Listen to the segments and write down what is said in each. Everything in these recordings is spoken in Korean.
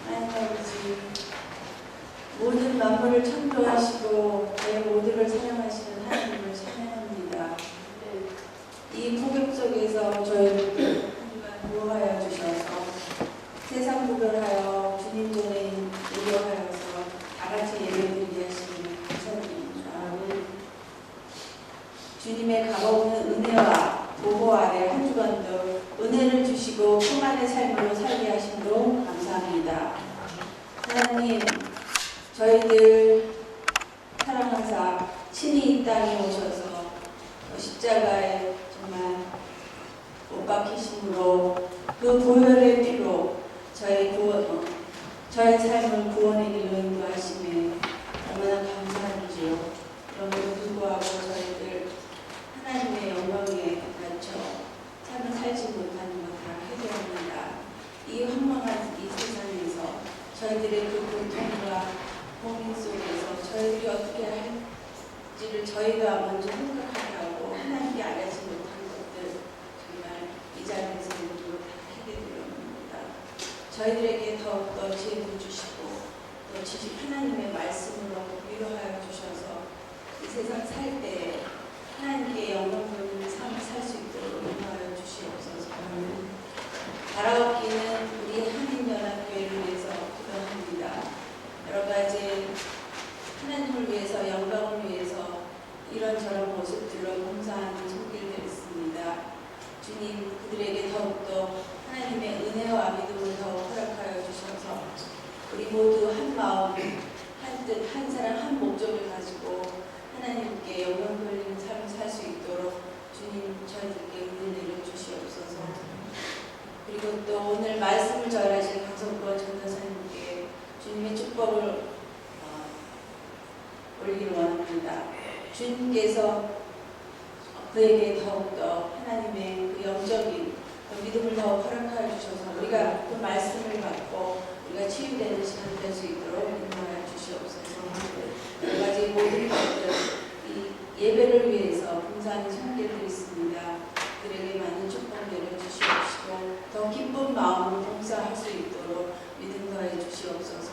하나님 아버지, 모든 만물을 창조하시고 내 모두를 사랑하시는 하나님을 찬양합니다. 이 폭염 속에서 저희를 한 주간 보호하여 주셔서 세상 구별하여 주님 전에 예배하여서 다같이 예배드리게 하시니 감사드립니다. 주님의 값없는 은혜와 보호 아래 한 주간도 은혜를 주시고 평안의 삶으로 살게 하심으로 감사합니다. 하나님, 저희들 사랑하사 친히 이 땅에 오셔서 십자가에 정말 못 박히심으로 그 보혈의 피로 저의 삶을 구원의 길로 인도하심에 얼마나 감사한지요. 그럼에도 불구하고 저희들 하나님의 영광에 갇혀 삶을 살지 못하는 것 다 회개합니다. 이 황망한 이 세상에서 저희들의 그 고통과 고민 속에서 저희들이 어떻게 할지를 저희가 먼저 생각하게 하고 하나님께 알지 못한 것들 정말 이 자리에서 모두 다 해결되옵니다. 저희들에게 더욱더 지혜를 주시고 또 하나님의 말씀으로 위로하여 주셔서 이 세상 살 때 하나님께 영광 돌리는 삶을 살 수 있도록 인도하여 주시옵소서. 바라옵기는 우리 한인연합교회를 위해서 기도합니다. 여러 가지 하나님을 위해서 영광을 위해서 이런저런 모습들로 봉사하는 손길들이 있습니다. 주님, 그들에게 더욱더 하나님의 은혜와 믿음을 더욱 허락하여 주셔서 우리 모두 한 마음, 한 뜻, 한 사랑, 한 목적을 가지고 하나님께 영광 돌리는 삶을 살 수 있도록 주님 저희들께 은혜를 내려주시옵소서. 그리고 또 오늘 말씀을 전하실 강성권 전도사님께 주님의 축복을 올리기를 원합니다. 주님께서 그에게 더욱더 하나님의 그 영적인 그 믿음을 더욱 허락하여 주셔서 우리가 그 말씀을 받고 우리가 치유되는 시간이 될 수 있도록 인도하여 주시옵소서. 여러 가지 모든 것들 이 예배를 위해서 봉사하는 손길들이 있습니다. 그들에게 많은 축복 내려주시옵시고 더 기쁜 마음으로 봉사할 수 있도록 믿음 더해 주시옵소서.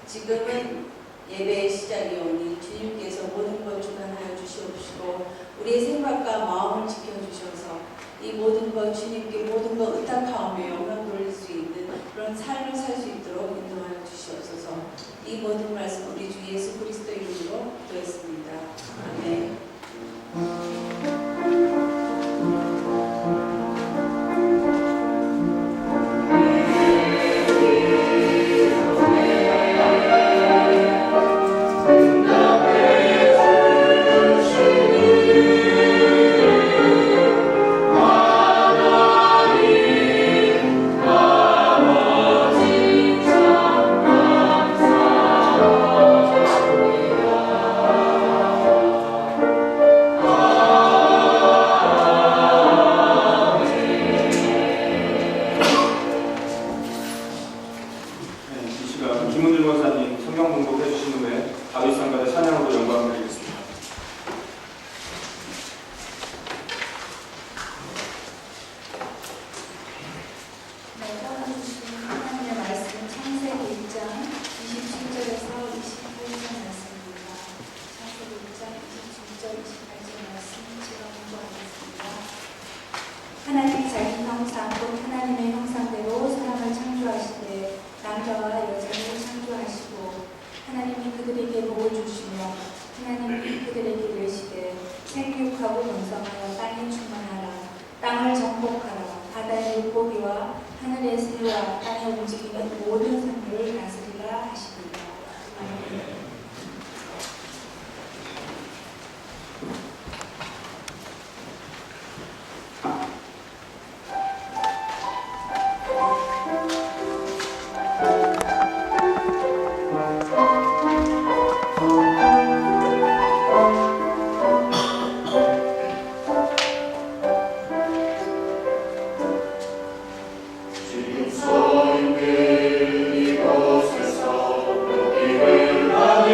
지금은 예배의 시작이 오니 주님께서 모든 것 주관하여 주시옵시고 우리의 생각과 마음을 지켜주셔서 이 모든 것 주님께 모든 것 의탁하오며 영광 돌릴 수 있는 그런 삶을 살 수 있도록 인도하여 주시옵소서. 이 모든 말씀 우리 주 예수 그리스도 이름으로 기도했습니다. 아멘. 하나님이 자기 형상 곧 하나님의 형상대로 사람을 창조하시되 남자와 여자를 창조하시고 하나님이 그들에게 복을 주시며 하나님이 그들에게 이르시되 생육하고 번성하여 땅에 충만하라. 땅을 정복하라. 바다의 물고기와 하늘의 새와 땅에 움직이는 모든 생물을 다스리라 하시니라. 아멘. 지금 서인들 이곳에서 우리를 하며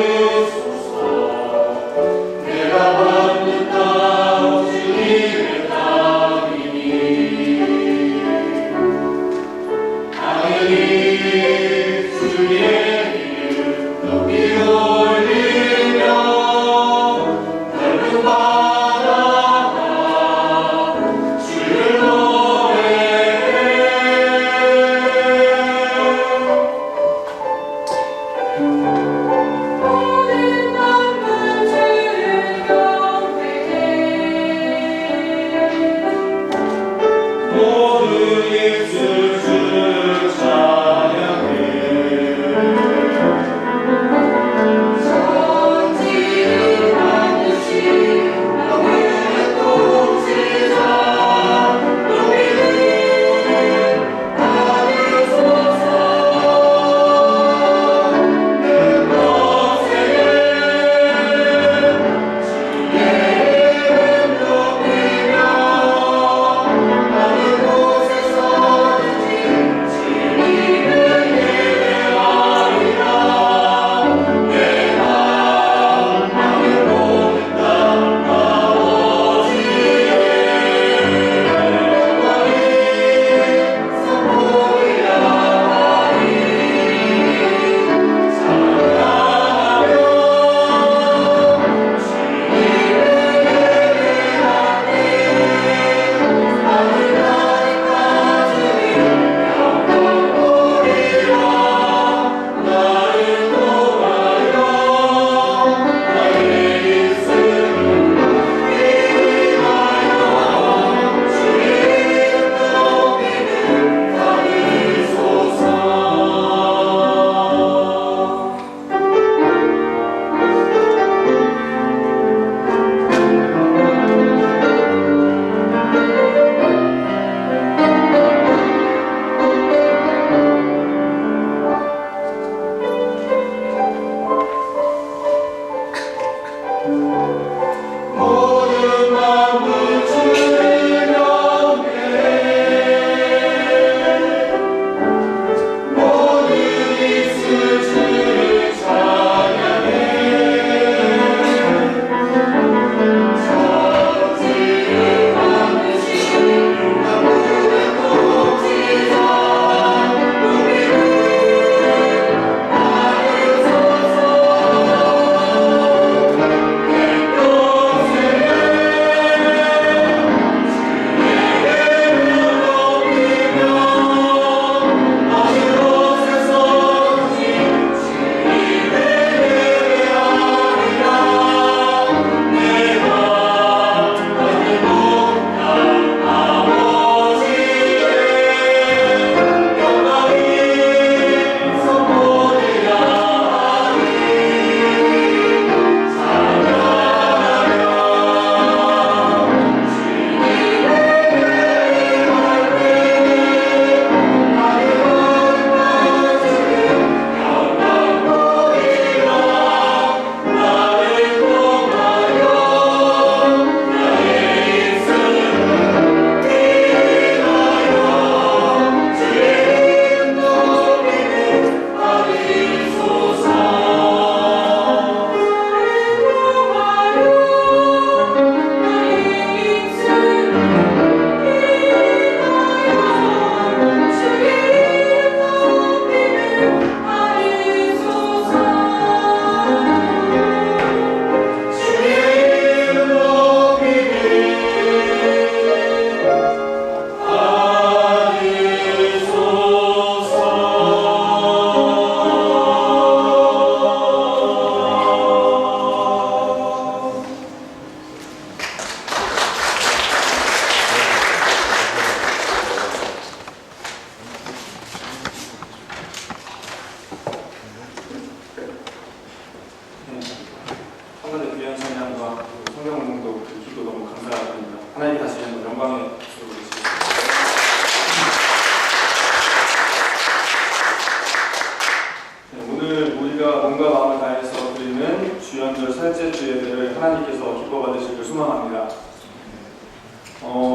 셋째 주 예배를 하나님께서 기뻐 받으시길 소망합니다.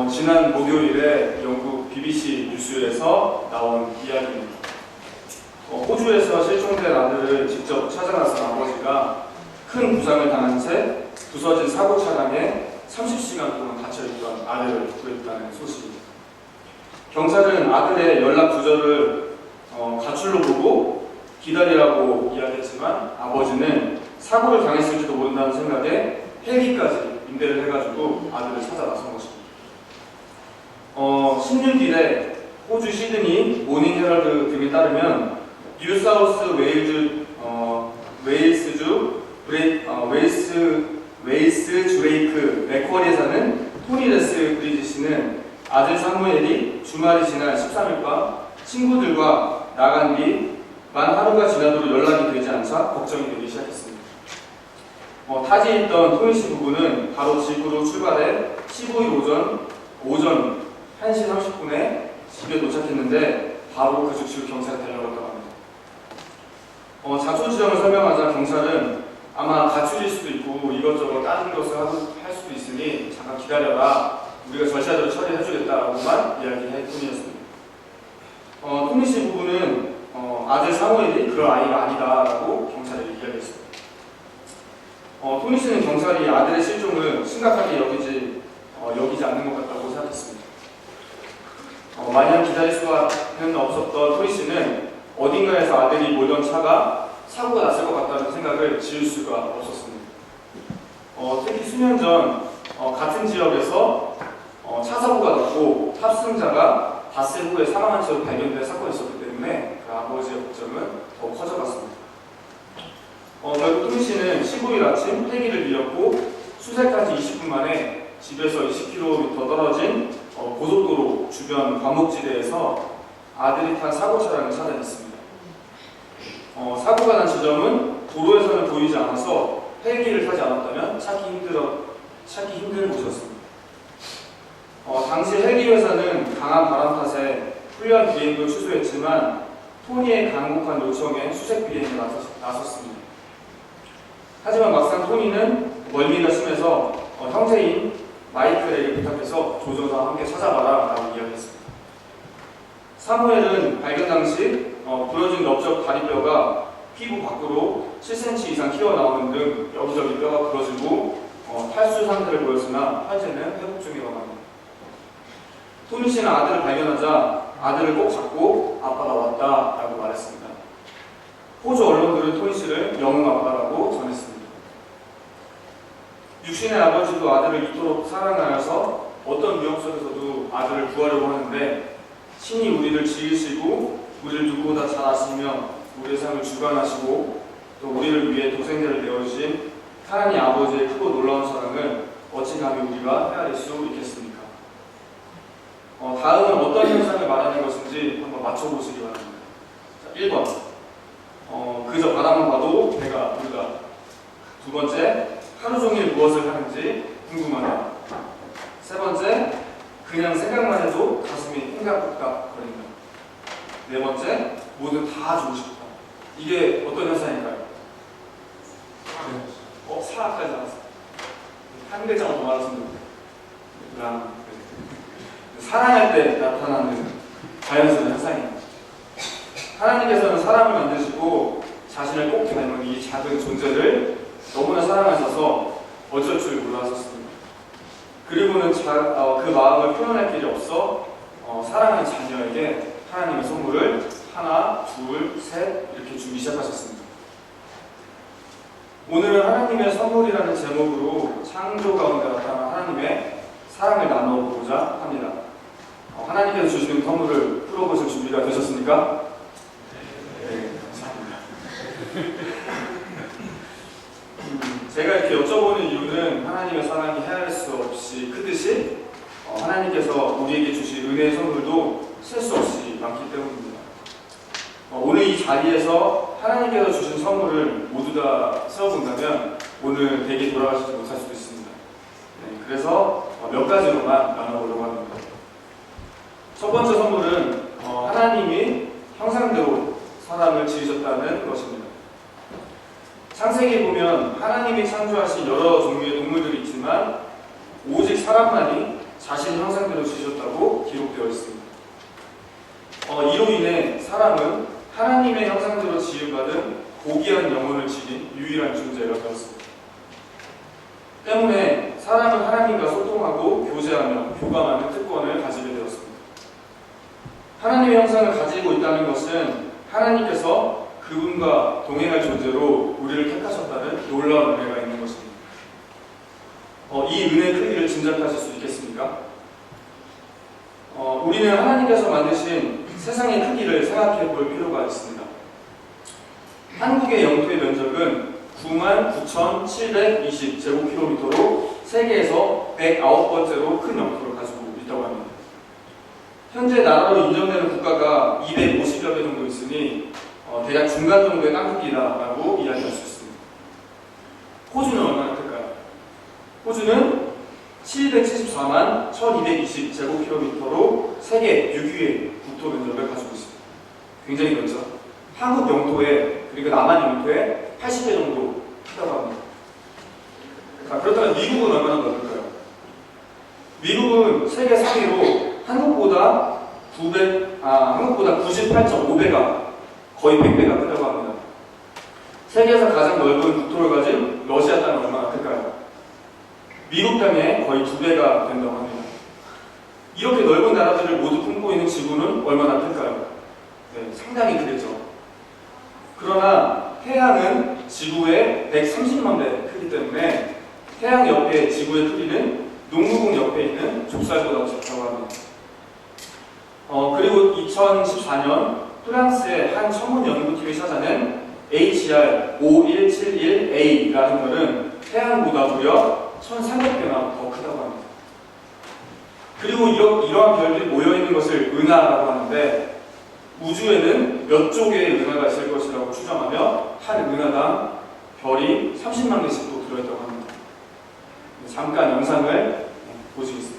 지난 목요일에 영국 BBC 뉴스에서 나온 이야기입니다. 호주에서 실종된 아들을 직접 찾아나선 아버지가 큰 부상을 당한 채 부서진 사고 차량에 30시간 동안 갇혀있던 아들을 구했다는 소식입니다. 경찰은 아들의 연락 두절을 가출로 보고 기다리라고 이야기했지만 아버지는 사고를 당했을지도 모른다는 생각에 헬기까지 임대를 해가지고 아들을 찾아 나선 것입니다. 16일에 호주 시드니 모닝 헤럴드 등에 따르면 뉴사우스 웨일스 주레이크 맥쿼리에 사는 토니 레스 브리지 씨는 아들 사무엘이 주말이 지난 13일과 친구들과 나간 뒤 만 하루가 지나도록 연락이 되지 않자 걱정이 되기 시작했습니다. 타지에 있던 토니 씨 부부는 바로 집으로 출발해 15일 오전 1시 30분에 집에 도착했는데 바로 그 즉시 경찰에 달려갔다고 합니다. 자초지정을 설명하자 경찰은 아마 가출일 수도 있고 이것저것 다른 것을 할 수도 있으니 잠깐 기다려라, 우리가 절차대로 처리해주겠다라고만 이야기해 뿐이었습니다. 토니 씨 부부는 아들 사무엘이 그럴 아이가 아니다라고 경찰에 이야기했습니다. 토니 씨는 경찰이 아들의 실종을 심각하게 여기지 않는 것 같다고 생각했습니다. 마냥 기다릴 수는 없었던 토니 씨는 어딘가에서 아들이 몰던 차가 사고가 났을 것 같다는 생각을 지울 수가 없었습니다. 특히 수년 전 같은 지역에서 차 사고가 났고 탑승자가 닷새 후에 사망한 채로 발견된 사건이 있었기 때문에 그 아버지의 걱정은 더 커져갔습니다. 결국 토니 씨는 15일 아침 헬기를 빌렸고 수색까지 20분 만에 집에서 20km 떨어진 고속도로 주변 과목지대에서 아들이 탄 사고 차량을 찾아냈습니다. 사고가 난 지점은 도로에서는 보이지 않아서 헬기를 타지 않았다면 찾기 힘든 곳이었습니다. 당시 헬기 회사는 강한 바람 탓에 훈련 비행도 취소했지만 토니의 간곡한 요청에 수색 비행에 나섰습니다. 하지만 막상 토니는 멀미가 심해서 형제인 마이클에게 부탁해서 조조와 함께 찾아가라 라고 이야기했습니다. 사무엘은 발견 당시 부러진 넓적 다리뼈가 피부 밖으로 7cm 이상 튀어나오는 등 여기저기 뼈가 부러지고 탈수 상태를 보였으나 현재는 회복 중이라고 합니다. 토니 씨는 아들을 발견하자 아들을 꼭 잡고 아빠가 왔다 라고 말했습니다. 호주 언론들은 토니 씨를 영웅 아빠라고 전했습니다. 육신의 아버지도 아들을 이토록 사랑하여서 어떤 위험 속에서도 아들을 구하려고 하는데 신이 우리를 지으시고 우리를 누구보다 잘 아시며 우리의 삶을 주관하시고 또 우리를 위해 도생자를 내어주신 하나님 아버지의 크고 놀라운 사랑을 어찌 감히 우리가 헤아릴 수 있겠습니까? 다음은 어떤 현상을 말하는 것인지 한번 맞춰보시기 바랍니다. 자, 1번 그저 바라만 봐도 배가 부르다. 2번째 하루 종일 무엇을 하는지 궁금하다. 3번째 그냥 생각만 해도 가슴이 콩닥콩닥 거린다. 4번째 모두 다 주고 싶다. 이게 어떤 현상일까요? 사까지 나왔어. 한 글자만 더 말했으면 사랑할 때 나타나는 자연스러운 현상입니다. 하나님께서는 사람을 만드시고 자신을 꼭 닮은 이 작은 존재를 너무나 사랑하셔서 어쩔 줄 몰라 하셨습니다. 그리고는 그 마음을 표현할 길이 없어 사랑하는 자녀에게 하나님의 선물을 하나, 둘, 셋 이렇게 주기 시작하셨습니다. 오늘은 하나님의 선물이라는 제목으로 창조 가운데 나타난 하나님의 사랑을 나눠보고자 합니다. 하나님께서 주시는 선물을 풀어보실 준비가 되셨습니까? 네, 감사합니다. 제가 이렇게 여쭤보는 이유는 하나님의 사랑이 헤아릴 수 없이 크듯이 하나님께서 우리에게 주신 은혜의 선물도 셀 수 없이 많기 때문입니다. 오늘 이 자리에서 하나님께서 주신 선물을 모두 다 세워본다면 오늘 댁에 돌아가시지 못할 수도 있습니다. 네, 그래서 몇 가지로만 나눠보려고 합니다. 첫 번째 선물은 하나님이 형상대로 사람을 지으셨다는 것입니다. 창세기에 보면 하나님이 창조하신 여러 종류의 동물들이 있지만 오직 사람만이 자신의 형상대로 지으셨다고 기록되어 있습니다. 이로 인해 사람은 하나님의 형상대로 지음받은 고귀한 영혼을 지닌 유일한 존재가 되었습니다. 때문에 사람은 하나님과 소통하고 교제하며 교감하는 특권을 가지게 되었습니다. 하나님의 형상을 가지고 있다는 것은 하나님께서 그분과 동행할 존재로 우리를 택하셨다는 놀라운 은혜가 있는 것입니다. 이 은혜의 크기를 짐작하실 수 있겠습니까? 우리는 하나님께서 만드신 세상의 크기를 생각해 볼 필요가 있습니다. 한국의 영토의 면적은 99,720제곱킬로미터로 세계에서 109번째로 큰 영토를 가지고 있다고 합니다. 현재 나라로 인정되는 국가가 250여 개 정도 있으니 대략 중간 정도의 땅 크기다라고 이야기할 수 있습니다. 호주는 얼마나 클까요? 호주는 774만 1220제곱킬로미터로 세계 6위의 국토 면적을 가지고 있습니다. 굉장히 넓죠? 한국 영토에, 그리고 남한 영토에 80배 정도 크다고 합니다. 자, 그렇다면 미국은 얼마나 넓을까요? 미국은 세계 3위로 한국보다 98.5배가 거의 100배가 크다고 합니다. 세계에서 가장 넓은 국토를 가진 러시아 땅은 얼마나 클까요? 미국 땅의 거의 2배가 된다고 합니다. 이렇게 넓은 나라들을 모두 품고 있는 지구는 얼마나 클까요? 네, 상당히 크겠죠. 그러나 태양은 지구의 130만 배 크기 때문에 태양 옆에 지구의 크기는 농구공 옆에 있는 좁쌀보다 작다고 합니다. 그리고 2014년 프랑스의 한 천문 연구팀이 찾아낸 HR5171A라는 별은 태양보다 무려 1,300배나 더 크다고 합니다. 그리고 이러한 별들이 모여있는 것을 은하라고 하는데 우주에는 몇 조개의 은하가 있을 것이라고 추정하며 한 은하당 별이 30만 개씩도 들어있다고 합니다. 잠깐 영상을 보시겠습니다.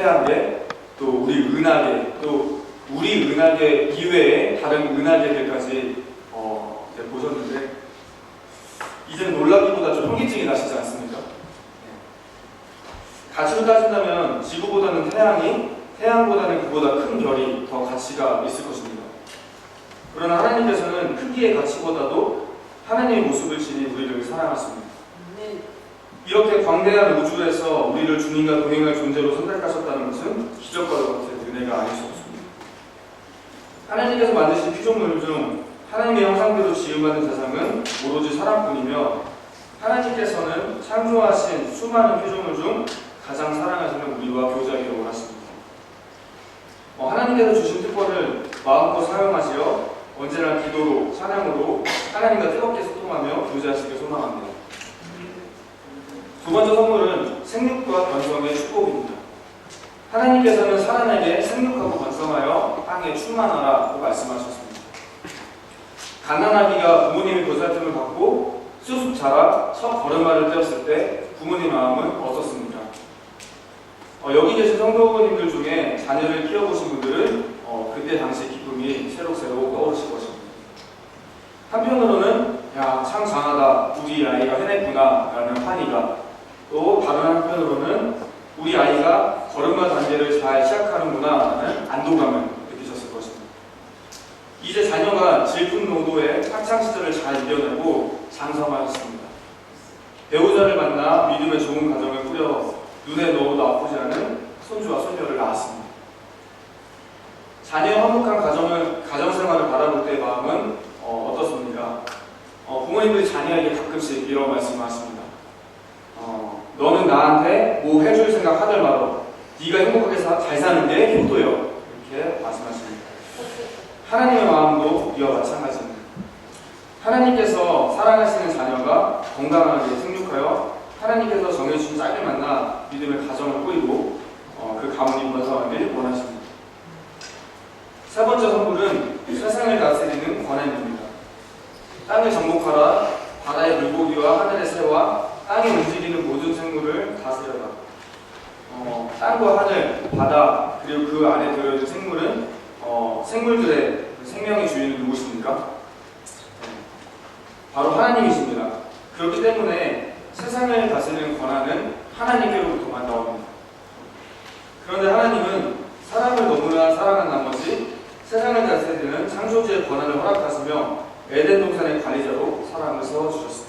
태양계, 또 우리 은하계, 또 우리 은하계 이외의 다른 은하계들까지 이제 보셨는데 이제는 놀라기보다 좀 현기증이 나시지 않습니까? 가치로 따진다면 지구보다는 태양보다는 그보다 큰 별이 더 가치가 있을 것입니다. 그러나 하나님께서는 크기의 가치보다도 하나님의 모습을 지닌 우리를 사랑하십니다. 이렇게 광대한 우주에서 우리를 주님과 동행할 존재로 선택하셨다는 것은 기적과도 같은 은혜가 아닐 수 없습니다. 하나님께서 만드신 피조물 중 하나님의 형상대로 지음받은 세상은 오로지 사람뿐이며 하나님께서는 창조하신 수많은 피조물 중 가장 사랑하시는 우리와 교제하기를 원하십니다. 하나님께서 주신 특권을 마음껏 사용하시어 언제나 기도로, 찬양으로 하나님과 뜨겁게 소통하며 교제하시길 소망합니다. 두 번째 선물은 생육과 번성의 축복입니다. 하나님께서는 사람에게 생육하고 번성하여 땅에 충만하라고 말씀하셨습니다. 가난아기가 부모님의 보살핌을 받고 쑥쑥 자라 첫 걸음마를 떼었을 때 부모님 마음은 어떻습니까? 여기 계신 성도님들 중에 자녀를 키워보신 분들은 그때 당시 기쁨이 새록새록 떠오르실 것입니다. 한편으로는 야, 참 장하다, 우리 아이가 해냈구나 라는 환희가, 또 다른 한편으로는 우리 아이가 걸음마 단계를 잘 시작하는구나 라는 안도감을 느끼셨을 것입니다. 이제 자녀가 질풍노도의 학창시절을 잘 이겨내고 장성하였습니다. 배우자를 만나 믿음의 좋은 가정을 꾸려 눈에 넣어도 아프지 않은 손주와 손녀를 낳았습니다. 자녀의 화목한 가정생활을 바라볼 때의 마음은 어떻습니까? 부모님들이 자녀에게 가끔씩 이런 말씀을 하십니다. 너는 나한테 뭐 해줄 생각 하들 말어. 네가 행복하게 잘 사는 게 효도요. 이렇게 말씀하십니다. 하나님의 마음도 이와 마찬가지입니다. 하나님께서 사랑하시는 자녀가 건강하게 생육하여 하나님께서 정해주신 짝을 만나 믿음의 가정을 꾸리고 그 가문이 번성하길 원하십니다. 세 번째 선물은 세상을 다스리는 권한입니다. 땅을 정복하라. 바다의 물고기와 하늘의 새와 땅에 움직이는 모든 생물을 다스려라. 땅과 하늘, 바다, 그리고 그 안에 들어있는 생물은 생물들의 생명의 주인은 누구십니까? 바로 하나님이십니다. 그렇기 때문에 세상을 다스리는 권한은 하나님께로부터만 나옵니다. 그런데 하나님은 사람을 너무나 사랑한 나머지 세상을 다스리는 창조주의 권한을 허락하시며 에덴 동산의 관리자로 사람을 세워주셨습니다.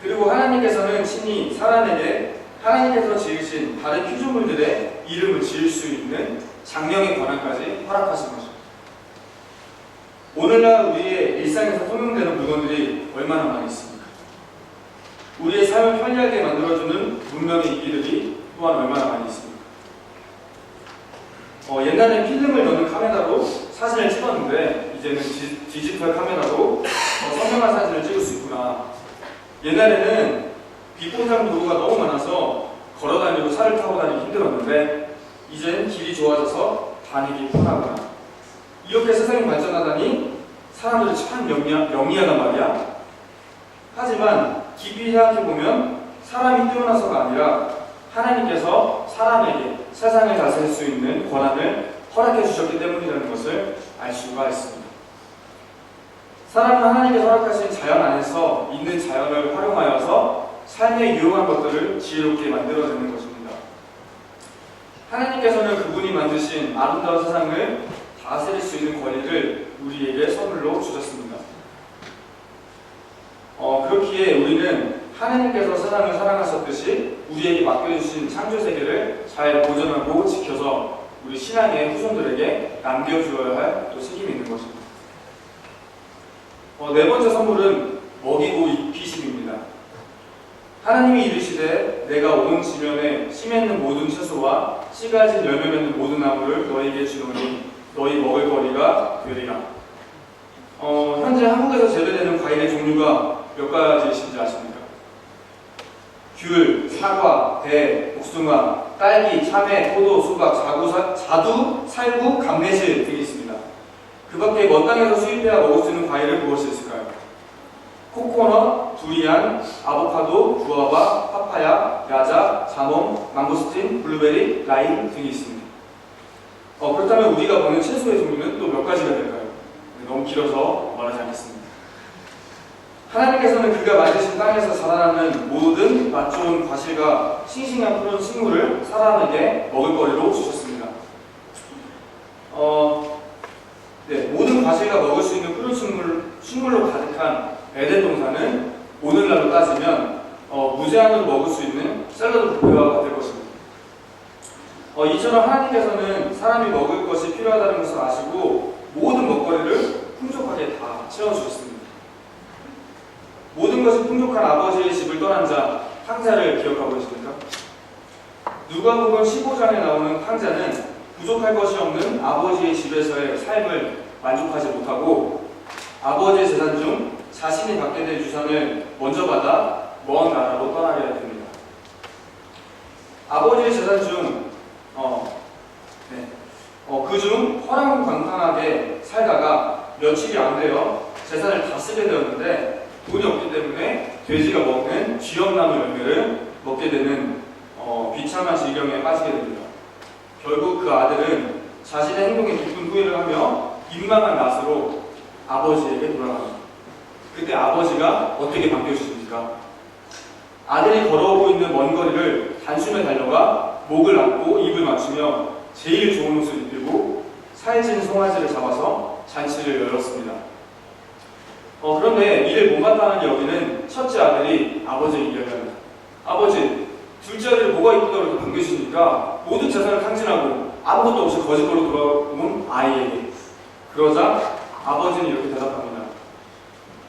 그리고 하나님께서는 친히 사람에게 하나님께서 지으신 다른 피조물들의 이름을 지을 수 있는 장명의 권한까지 허락하신 것입니다. 오늘날 우리의 일상에서 통용되는 물건들이 얼마나 많이 있습니까? 우리의 삶을 편리하게 만들어주는 문명의 인기들이 또한 얼마나 많이 있습니까? 옛날엔 필름을 넣는 카메라로 사진을 찍었는데 이제는 디지털 카메라로 선명한 사진을 찍을 수 있구나. 옛날에는 비공장 도로가 너무 많아서 걸어다니고 차를 타고 다니기 힘들었는데 이제는 길이 좋아져서 다니기 편하구나. 이렇게 세상이 발전하다니 사람들이 참 영리하단 말이야. 하지만 깊이 생각해보면 사람이 뛰어나서가 아니라 하나님께서 사람에게 세상을 다스릴 수 있는 권한을 허락해 주셨기 때문이라는 것을 알 수가 있습니다. 사람은 하나님께서 허락하신 자연 안에서 있는 자연을 활용하여서 삶에 유용한 것들을 지혜롭게 만들어내는 것입니다. 하나님께서는 그분이 만드신 아름다운 세상을 다스릴 수 있는 권리를 우리에게 선물로 주셨습니다. 그렇기에 우리는 하나님께서 세상을 사랑하셨듯이 우리에게 맡겨주신 창조세계를 잘 보존하고 지켜서 우리 신앙의 후손들에게 남겨주어야 할 또 책임이 있는 것입니다. 네 번째 선물은 먹이고 입히심입니다. 하나님이 이르시되 내가 온 지면에 씨 맺는 모든 채소와 씨 가진 열매 맺는 모든 나무를 너희에게 주노니 너희 먹을 거리가 되리라. 현재 한국에서 재배되는 과일의 종류가 몇 가지이신지 아십니까? 귤, 사과, 배, 복숭아, 딸기, 참외, 포도, 수박, 자두, 살구, 감내실 등이 있습니다. 그 밖에 먼 땅에서 수입해야 먹을 수 있는 과일은 무엇이 있을까요? 코코넛, 두리안, 아보카도, 구아바, 파파야, 야자, 자몽, 망고스틴, 블루베리, 라임 등이 있습니다. 그렇다면 우리가 먹는 채소의 종류는 또 몇 가지가 될까요? 너무 길어서 말하지 않겠습니다. 하나님께서는 그가 만드신 땅에서 자라나는 모든 맛 좋은 과실과 싱싱한 푸른 식물을 사람에게 먹을거리로 주셨습니다. 모든 과실과 먹을 수 있는 푸른 식물로 가득한 에덴 동산은 오늘날로 따지면 무제한으로 먹을 수 있는 샐러드 뷔페와 같을 것입니다. 이처럼 하나님께서는 사람이 먹을 것이 필요하다는 것을 아시고 모든 먹거리를 풍족하게 다 채워주셨습니다. 모든 것이 풍족한 아버지의 집을 떠난 자, 탕자를 기억하고 계십니까? 누가복음 15장에 나오는 탕자는 부족할 것이 없는 아버지의 집에서의 삶을 만족하지 못하고 아버지의 재산 중 자신이 받게 될 유산을 먼저 받아 먼 나라로 떠나게 됩니다. 아버지의 재산 중 그중 허랑방탕하게 살다가 며칠이 안 되어 재산을 다 쓰게 되었는데 돈이 없기 때문에 돼지가 먹는 쥐엄나무 열매를 먹게 되는 비참한 질경에 빠지게 됩니다. 결국 그 아들은 자신의 행동에 깊은 후회를 하며 민망한 낯으로 아버지에게 돌아갑니다. 그때 아버지가 어떻게 반겨주십니까? 아들이 걸어오고 있는 먼 거리를 단숨에 달려가 목을 안고 입을 맞추며 제일 좋은 옷을 입히고 살찐 송아지를 잡아서 잔치를 열었습니다. 그런데 이를 못마땅한 여기는 첫째 아들이 아버지에게 이야기합니다. 아버지, 둘째 아들이 뭐가 이쁘다고 이렇게 반겨주십니까? 모든 재산을 탕진하고 아무것도 없이 거짓말로 돌아온 아이에게. 그러자 아버지는 이렇게 대답합니다.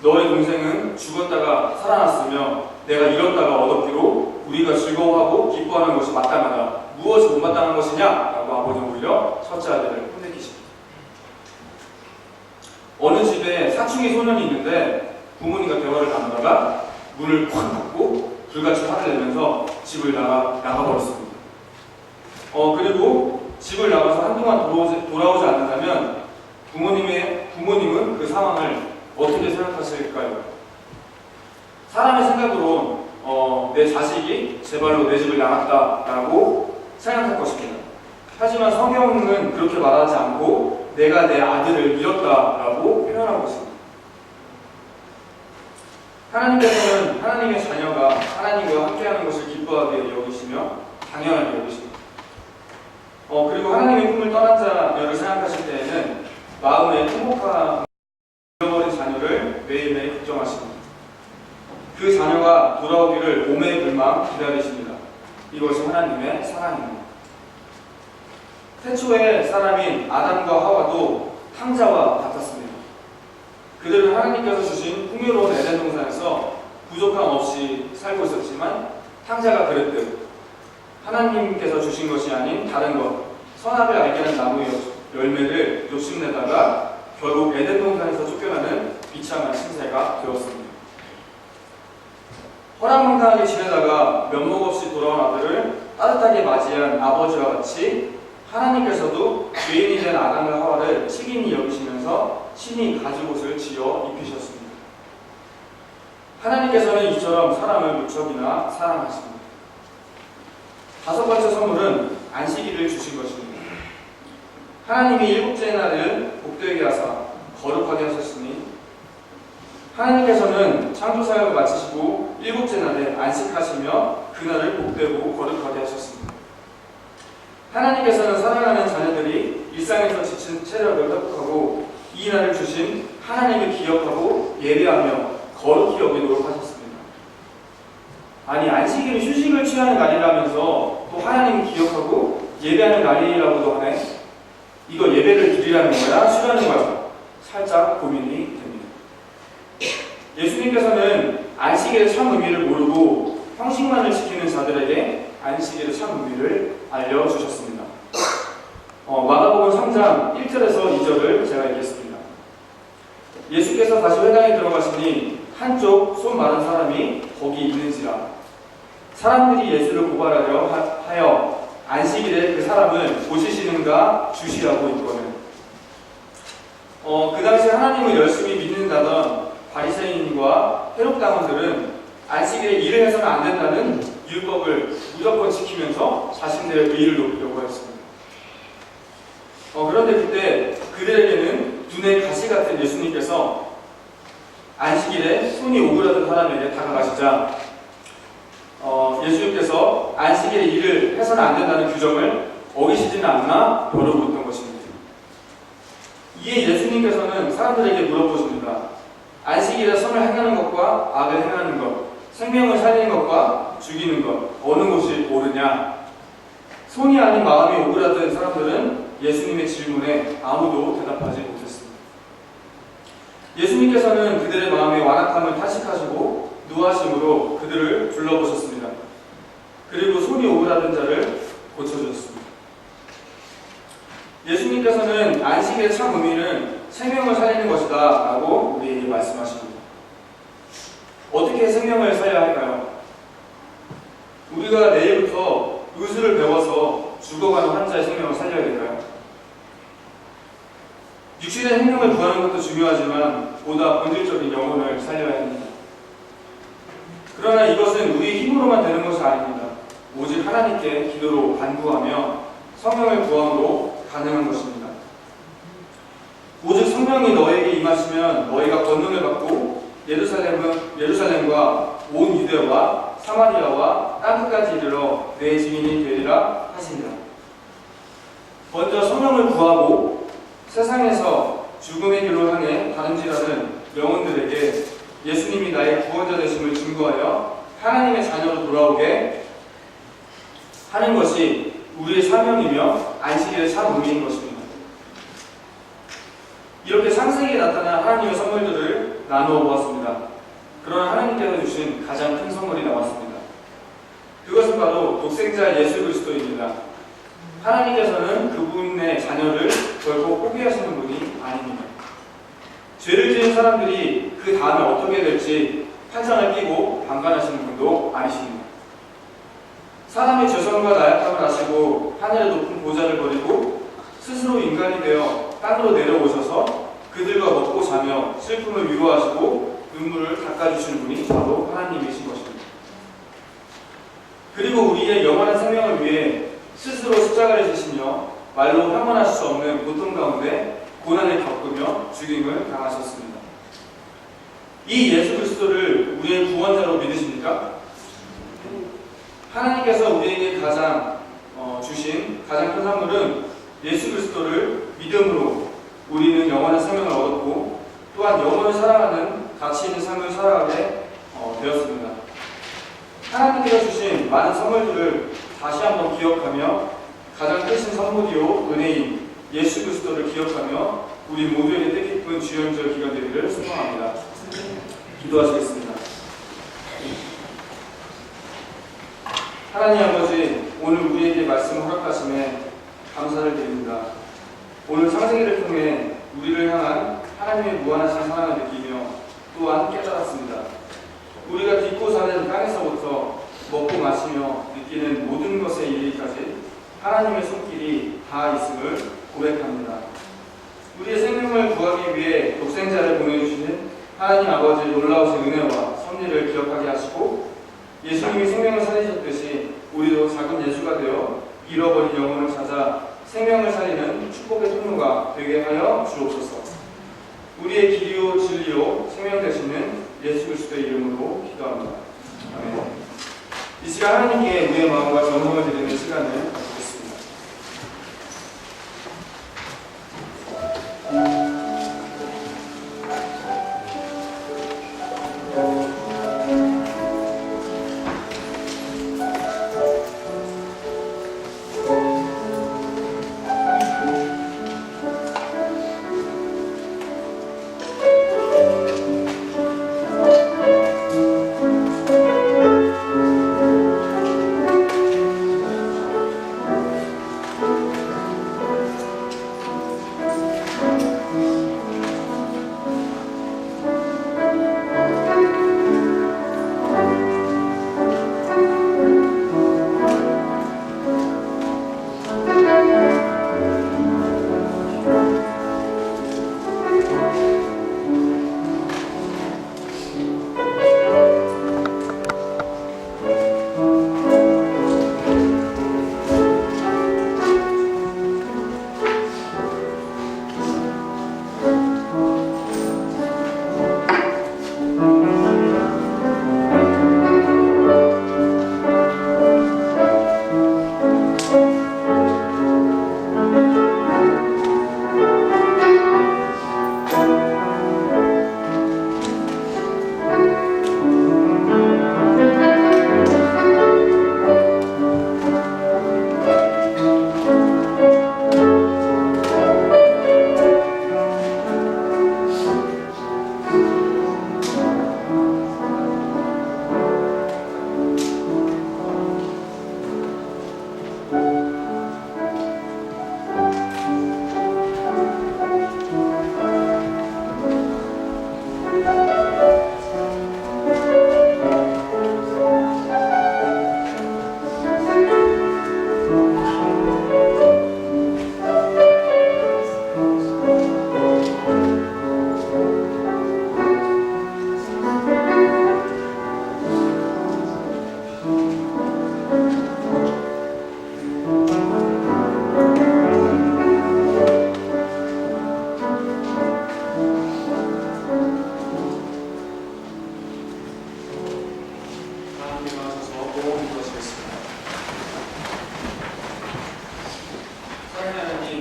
너의 동생은 죽었다가 살아났으며 내가 잃었다가 얻었기로 우리가 즐거워하고 기뻐하는 것이 마땅하다. 무엇이 못마땅한 것이냐? 라고 아버지는 오히려 첫째 아들을 혼내키십니다. 어느 집에 사춘기 소년이 있는데 부모님과 대화를 나누다가 문을 콱 닫고 불같이 화를 내면서 집을 나가버렸습니다. 그리고 집을 나가서 한동안 돌아오지 않는다면 부모님은 그 상황을 어떻게 생각하실까요? 사람의 생각으로 내 자식이 제 발로 내 집을 나갔다라고 생각할 것입니다. 하지만 성경은 그렇게 말하지 않고 내가 내 아들을 잃었다라고 표현하고 있습니다. 하나님께서는 하나님의 자녀가 하나님과 함께하는 것을 기뻐하게 여기시며 당연하게 여기십니다. 그리고 하나님의 품을 떠난 자녀를 생각하실 때에는 마음의 행복함 잃어버린 자녀를 매일매일 걱정하십니다. 그 자녀가 돌아오기를 오매불망 기다리십니다. 이것이 하나님의 사랑입니다. 태초의 사람인 아담과 하와도 탕자와 같았습니다. 그들은 하나님께서 주신 풍요로운 에덴 동산에서 부족함 없이 살고 있었지만 탕자가 그랬듯 하나님께서 주신 것이 아닌 다른 것, 선악을 알게 하는 나무 열매를 욕심내다가 결국 에덴 동산에서 쫓겨나는 비참한 신세가 되었습니다. 허랑방탕하게 지내다가 면목 없이 돌아온 아들을 따뜻하게 맞이한 아버지와 같이 하나님께서도 죄인이 된 아담과 하와를 책임이 여기시면서 친히 가죽옷을 지어 입히셨습니다. 하나님께서는 이처럼 사람을 무척이나 사랑하십니다. 다섯 번째 선물은 안식일을 주신 것입니다. 하나님이 일곱째 날을 복되게 하사 거룩하게 하셨으니 하나님께서는 창조 사역을 마치시고 일곱째 날에 안식하시며 그날을 복되고 거룩하게 하셨습니다. 하나님께서는 사랑하는 자녀들이 일상에서 지친 체력을 회복하고 이 날을 주신 하나님을 기억하고 예배하며 거룩히 여기도록 하셨습니다. 아니, 안식일이 휴식을 취하는 날이라면서 또 하나님을 기억하고 예배하는 날이라고도 하네. 이거 예배를 드리라는 거야? 쉬라는 거야? 살짝 고민이 됩니다. 예수님께서는 안식일의 참 의미를 모르고 형식만을 지키는 자들에게 안식일의 참 의미를 알려주셨습니다. 마가복음 3장 1절에서 2절을 제가 읽겠습니다. 예수께서 다시 회당에 들어가시니 한쪽 손 마른 사람이 거기 있는지라. 사람들이 예수를 고발하려 하여 안식일에 그 사람을 고치시는가 주시라고 있거든. 그 당시 하나님을 열심히 믿는다던 바리새인과 해롭당원들은 안식일에 일을 해서는 안 된다는 율법을 무조건 지키면서 자신들의 의의를 높이려고 했습니다. 그런데 그때 그들에게는 눈에 가시 같은 예수님께서 안식일에 손이 오그라든 사람에게 다가가시자 예수님께서 안식일에 일을 해서는 안 된다는 규정을 어기시지는 않나 물어보던 것입니다. 이에 예수님께서는 사람들에게 물어보십니다. 안식일에 선을 행하는 것과 악을 행하는 것, 생명을 살리는 것과 죽이는 것, 어느 것이 옳으냐? 손이 아닌 마음이 오그라든 사람들은 예수님의 질문에 아무도 대답하지 못했습니다. 예수님께서는 그들의 마음의 완악함을 탄식하시고 노하심으로 그들을 둘러보셨습니다. 그리고 손이 오그라든 자를 고쳐주셨습니다. 예수님께서는 안식일의 참 의미는 생명을 살리는 것이다 라고 우리에게 말씀하십니다. 어떻게 생명을 살려야 할까요? 우리가 내일부터 의술을 배워서 죽어가는 환자의 생명을 살려야 될까요? 육신의 생명을 구하는 것도 중요하지만 보다 본질적인 영혼을 살려야 합니다. 그러나 이것은 우리의 힘으로만 되는 것이 아닙니다. 오직 하나님께 기도로 간구하며 성령을 구함으로 가능한 것입니다. 오직 성령이 너에게 임하시면 너희가 권능을 받고 예루살렘과 온 유대와 사마리아와 땅끝까지 이르러 내 증인이 되리라 하시니라. 먼저 성령을 구하고 세상에서 죽음의 길로 향해 다름질하는 영혼들에게 예수님이 나의 구원자 되심을 증거하여 하나님의 자녀로 돌아오게 하는 것이 우리의 사명이며 안식일의 참 의미인 것입니다. 이렇게 창세기에 나타난 하나님의 선물들을 나누어 보았습니다. 그러나 하나님께서 주신 가장 큰 선물이 남았습니다. 그것은 바로 독생자 예수 그리스도입니다. 하나님께서는 그분의 자녀를 결코 포기하시는 분이 아닙니다. 죄를 지은 사람들이 그 다음에 어떻게 될지 판상을 끼고 방관하시는 분도 아니십니다. 사람의 죄성과 나약함을 아시고 하늘의 높은 보좌를 버리고 스스로 인간이 되어 땅으로 내려오셔서 그들과 먹고 자며 슬픔을 위로하시고 눈물을 닦아주시는 분이 바로 하나님이신 것입니다. 그리고 우리의 영원한 생명을 위해 스스로 십자가를 지시며 말로 형언할 수 없는 고통 가운데 고난을 겪으며 죽임을 당하셨습니다. 이 예수 그리스도를 우리의 구원자로 믿으십니까? 하나님께서 우리에게 주신 가장 큰 선물은 예수 그리스도를 믿음으로 우리는 영원한 생명을 얻었고 또한 영혼을 사랑하는 가치 있는 삶을 살아가게 되었습니다. 하나님께서 주신 많은 선물들을 다시 한번 기억하며 가장 크신 선물이요 은혜인 예수 그리스도를 기억하며 우리 모두에게 뜻깊은 주연절 기간 되기를 소망합니다. 기도하시겠습니다. 하나님 아버지, 오늘 우리에게 말씀을 허락하심에 감사를 드립니다. 오늘 창세기를 통해 우리를 향한 하나님의 무한하신 사랑을 느끼며 또한 깨달았습니다. 우리가 딛고 사는 땅에서부터 먹고 마시며 느끼는 모든 것에 이르기까지 하나님의 손길이 다 있음을 고백합니다. 우리의 생명을 구하기 위해 독생자를 보내주시는 하나님 아버지의 놀라우신 은혜와 섭리를 기억하게 하시고 예수님이 생명을 살리셨듯이 우리도 작은 예수가 되어 잃어버린 영혼을 찾아 생명을 살리는 축복의 통로가 되게 하여 주옵소서. 우리의 길이요 진리요 생명 되시는 예수 그리스도의 이름으로 기도합니다. 아멘. 이 시간 하나님께 우리의 마음과 전성을 드리는 시간을 갖겠습니다.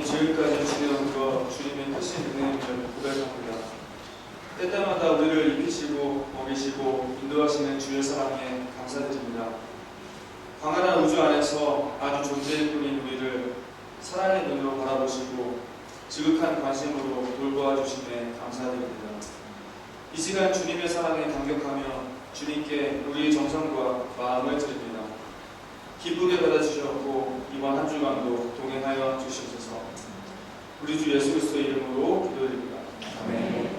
지금까지 주시던 그 주님의 크신 은혜임을 고백합니다. 때때마다 우리를 입히시고 먹이시고 인도하시는 주의 사랑에 감사드립니다. 광활한 우주 안에서 아주 존재일 뿐인 우리를 사랑의 눈으로 바라보시고 지극한 관심으로 돌보아 주심에 감사드립니다. 이 시간 주님의 사랑에 감격하며 주님께 우리의 정성과 마음을 드립니다. 기쁘게 받아주셨고 이번 한 주간도 동행하여 주시옵소서. 우리 주 예수 그리스도의 이름으로 기도드립니다. 아멘.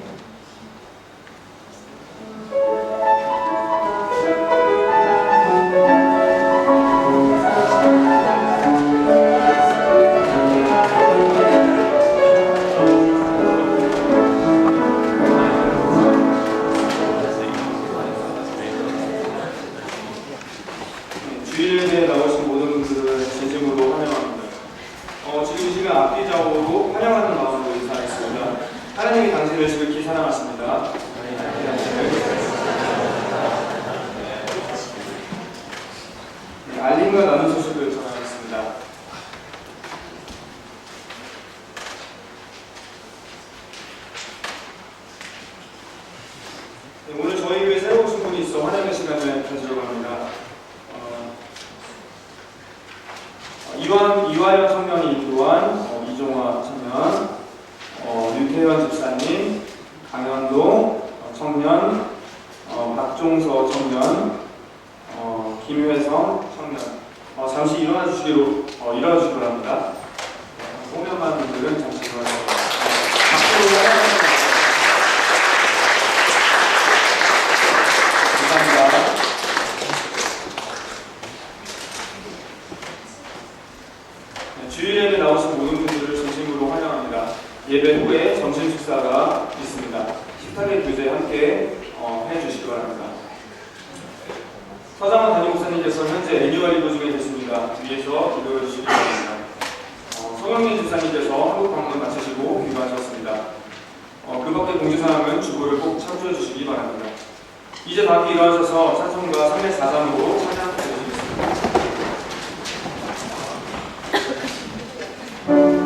주일에 나오신 모든 분들을 진심으로 환영합니다. 지금 이 시간 앞뒤좌우로 환영하는 마음으로 인사하겠습니다. 하나님이 당신을 지극히 사랑하십니다. 네, 알림과 나눈 소식을 전하겠습니다. 네, 오늘 저희 교회 새로 오신 분이 있어 환영의 시간을 가지려고 합니다. 이화영 청년이 인도한 이종화 청년, 윤태현 집사님, 강현동 청년, 박종서 청년, 김회성 청년. 잠시 일어나 주시기 바랍니다. 공연만 분들은 잠시 일어나 주시기 바랍니다. 감사합니다. 주일예배 나오신 모든 분들을 진심으로 환영합니다. 예배 후에 점심 식사가 있습니다. 식탁의 교제 함께 해주시기 바랍니다. 서장원 담임목사님께서 현재 애니얼 리뷰 중에 계십니다. 위에서 기도해 주시기 바랍니다. 송영진 집사님께서 한국 방문 마치시고 귀가하셨습니다. 그 밖에 공지사항은 주보를 꼭 참조해 주시기 바랍니다. 이제 다 함께 일어나셔서 찬송가 304장으로 찬양해 주시겠습니다. 오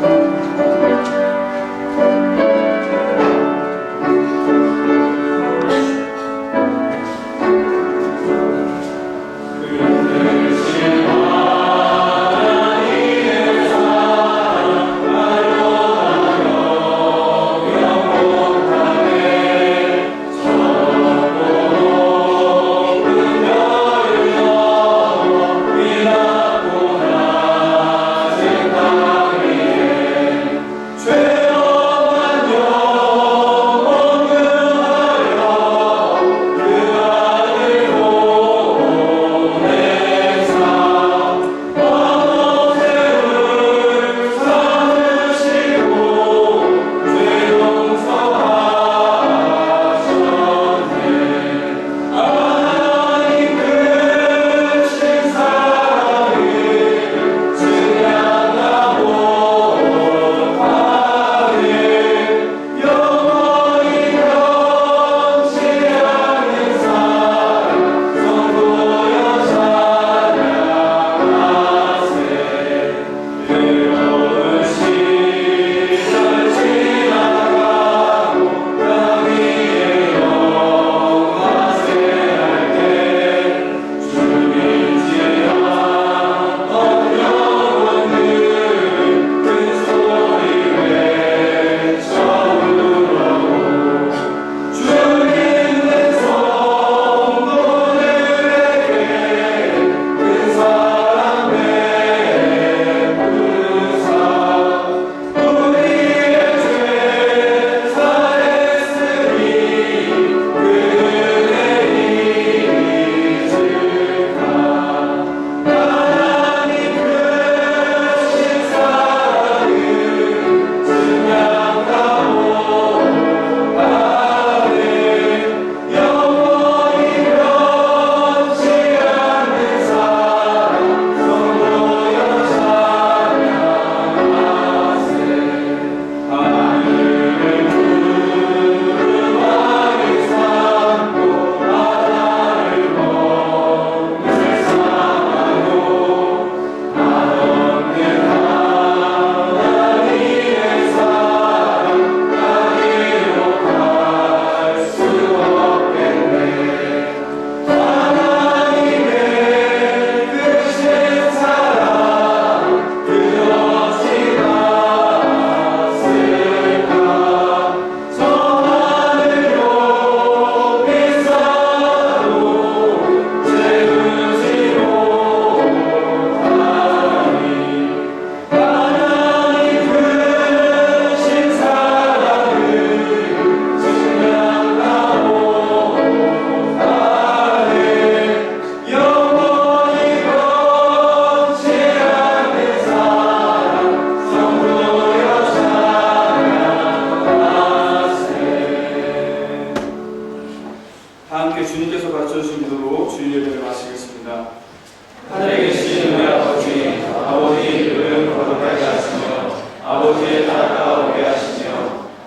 아버지의 나라가 오게 하시며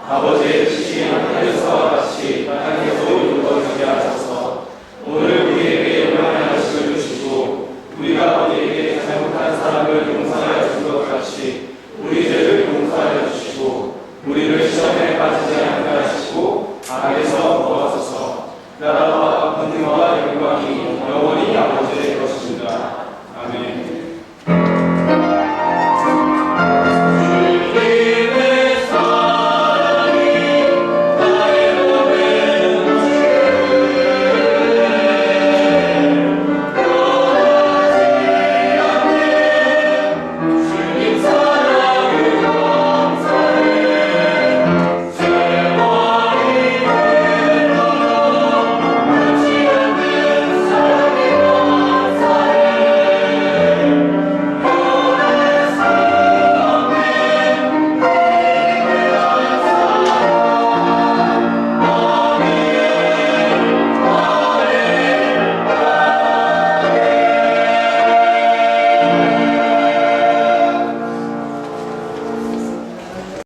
아버지의 뜻이